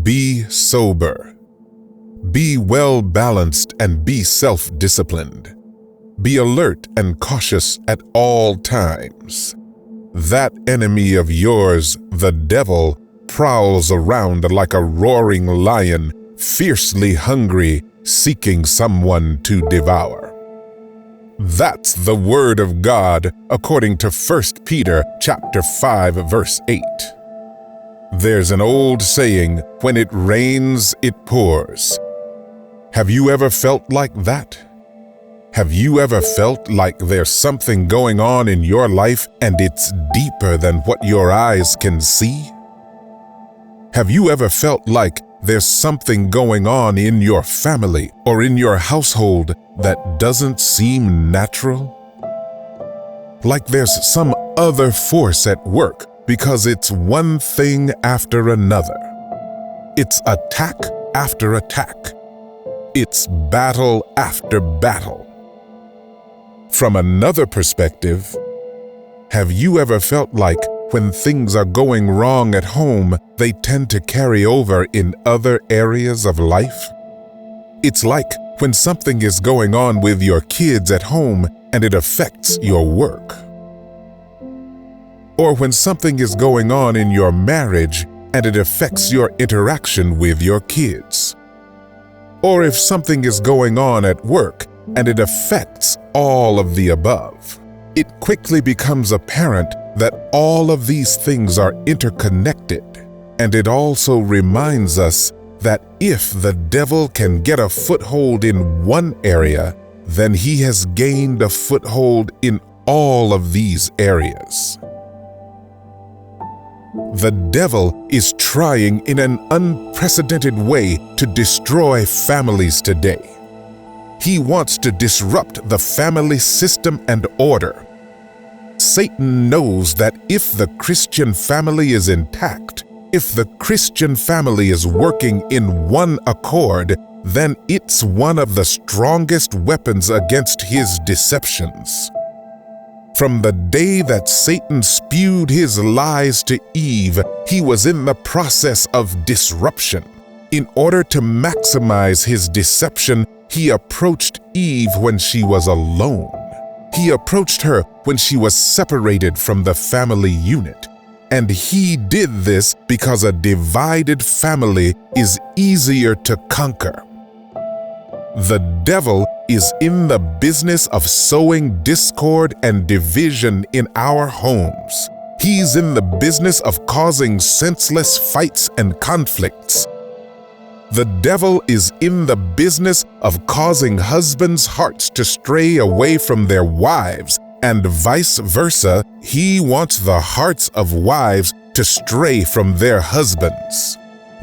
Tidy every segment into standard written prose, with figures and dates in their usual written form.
Be sober. Be well-balanced and be self-disciplined. Be alert and cautious at all times. That enemy of yours, the devil, prowls around like a roaring lion, fiercely hungry, seeking someone to devour. That's the word of God according to 1 Peter chapter 5 verse 8. There's an old saying, when it rains, it pours. Have you ever felt like that? Have you ever felt like there's something going on in your life and it's deeper than what your eyes can see? Have you ever felt like there's something going on in your family or in your household that doesn't seem natural? Like there's some other force at work because it's one thing after another. It's attack after attack. It's battle after battle. From another perspective, have you ever felt like when things are going wrong at home, they tend to carry over in other areas of life? It's like when something is going on with your kids at home and it affects your work. Or when something is going on in your marriage and it affects your interaction with your kids. Or if something is going on at work and it affects all of the above. It quickly becomes apparent that all of these things are interconnected, and it also reminds us that if the devil can get a foothold in one area, then he has gained a foothold in all of these areas. The devil is trying in an unprecedented way to destroy families today. He wants to disrupt the family system and order. Satan knows that if the Christian family is intact, if the Christian family is working in one accord, then it's one of the strongest weapons against his deceptions. From the day that Satan spewed his lies to Eve, he was in the process of disruption. In order to maximize his deception, he approached Eve when she was alone. He approached her when she was separated from the family unit. And he did this because a divided family is easier to conquer. The devil is in the business of sowing discord and division in our homes. He's in the business of causing senseless fights and conflicts. The devil is in the business of causing husbands' hearts to stray away from their wives, and vice versa. He wants the hearts of wives to stray from their husbands.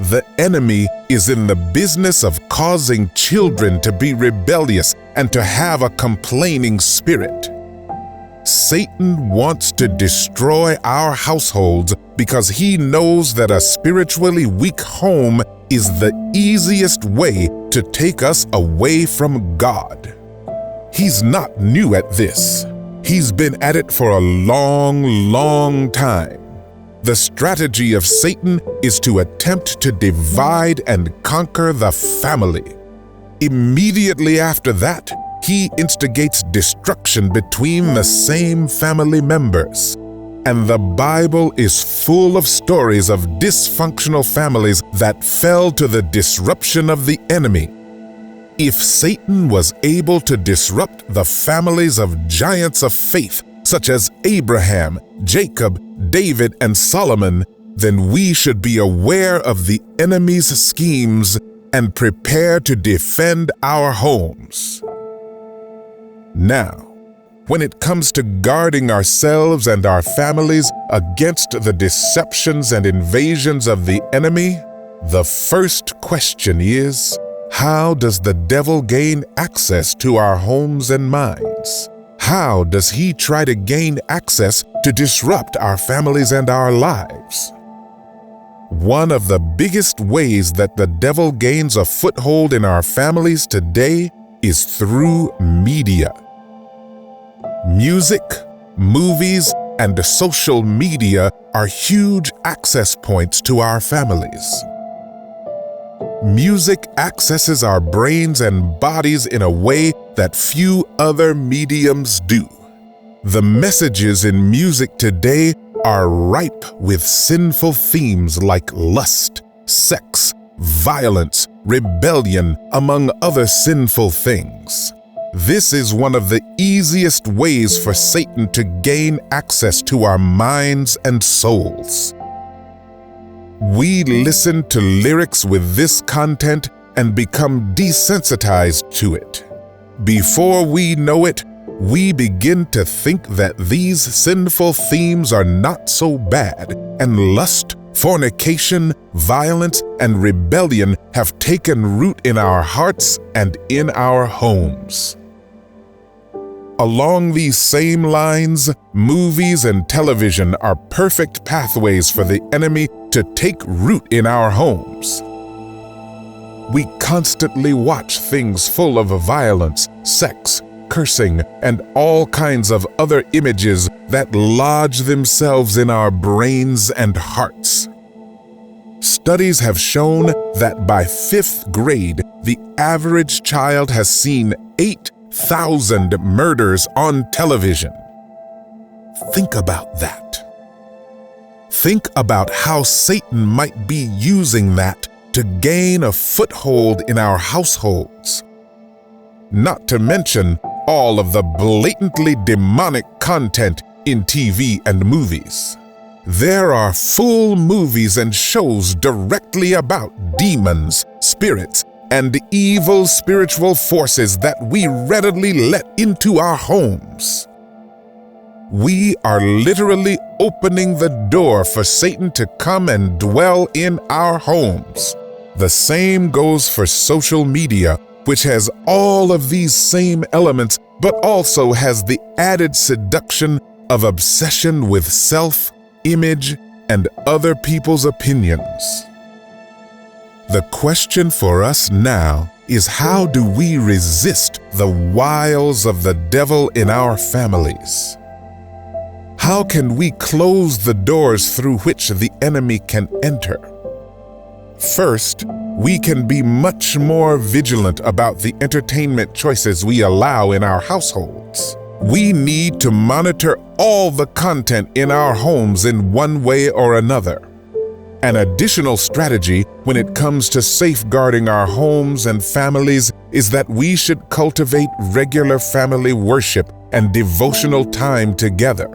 The enemy is in the business of causing children to be rebellious and to have a complaining spirit. Satan wants to destroy our households because he knows that a spiritually weak home is the easiest way to take us away from God. He's not new at this. He's been at it for a long time. The strategy of Satan is to attempt to divide and conquer the family. Immediately after that, he instigates destruction between the same family members. And the Bible is full of stories of dysfunctional families that fell to the disruption of the enemy. If Satan was able to disrupt the families of giants of faith, such as Abraham, Jacob, David, and Solomon, then we should be aware of the enemy's schemes and prepare to defend our homes. Now, when it comes to guarding ourselves and our families against the deceptions and invasions of the enemy, the first question is, how does the devil gain access to our homes and minds? How does he try to gain access to disrupt our families and our lives? One of the biggest ways that the devil gains a foothold in our families today is through media. Music, movies, and social media are huge access points to our families. Music accesses our brains and bodies in a way that few other mediums do. The messages in music today are ripe with sinful themes like lust, sex, violence, rebellion, among other sinful things. This is one of the easiest ways for Satan to gain access to our minds and souls. We listen to lyrics with this content and become desensitized to it. Before we know it, we begin to think that these sinful themes are not so bad, and lust, fornication, violence, and rebellion have taken root in our hearts and in our homes. Along these same lines, movies and television are perfect pathways for the enemy to take root in our homes. We constantly watch things full of violence, sex, cursing, and all kinds of other images that lodge themselves in our brains and hearts. Studies have shown that by 5th grade, the average child has seen 8,000 murders on television. Think about that. Think about how Satan might be using that to gain a foothold in our households. Not to mention all of the blatantly demonic content in TV and movies. There are full movies and shows directly about demons, spirits, and evil spiritual forces that we readily let into our homes. We are literally opening the door for Satan to come and dwell in our homes. The same goes for social media, which has all of these same elements, but also has the added seduction of obsession with self, image, and other people's opinions. The question for us now is, how do we resist the wiles of the devil in our families? How can we close the doors through which the enemy can enter? First, we can be much more vigilant about the entertainment choices we allow in our households. We need to monitor all the content in our homes in one way or another. An additional strategy when it comes to safeguarding our homes and families is that we should cultivate regular family worship and devotional time together.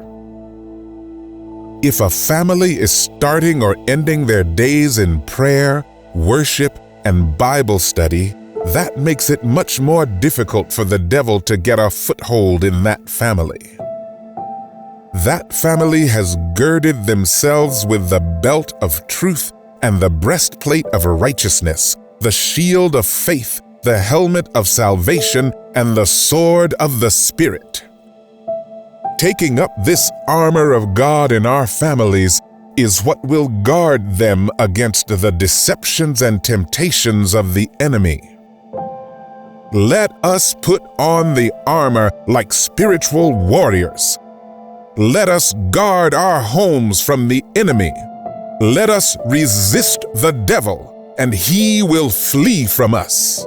If a family is starting or ending their days in prayer, worship, and Bible study, that makes it much more difficult for the devil to get a foothold in that family. That family has girded themselves with the belt of truth and the breastplate of righteousness, the shield of faith, the helmet of salvation, and the sword of the Spirit. Taking up this armor of God in our families is what will guard them against the deceptions and temptations of the enemy. Let us put on the armor like spiritual warriors. Let us guard our homes from the enemy. Let us resist the devil, and he will flee from us.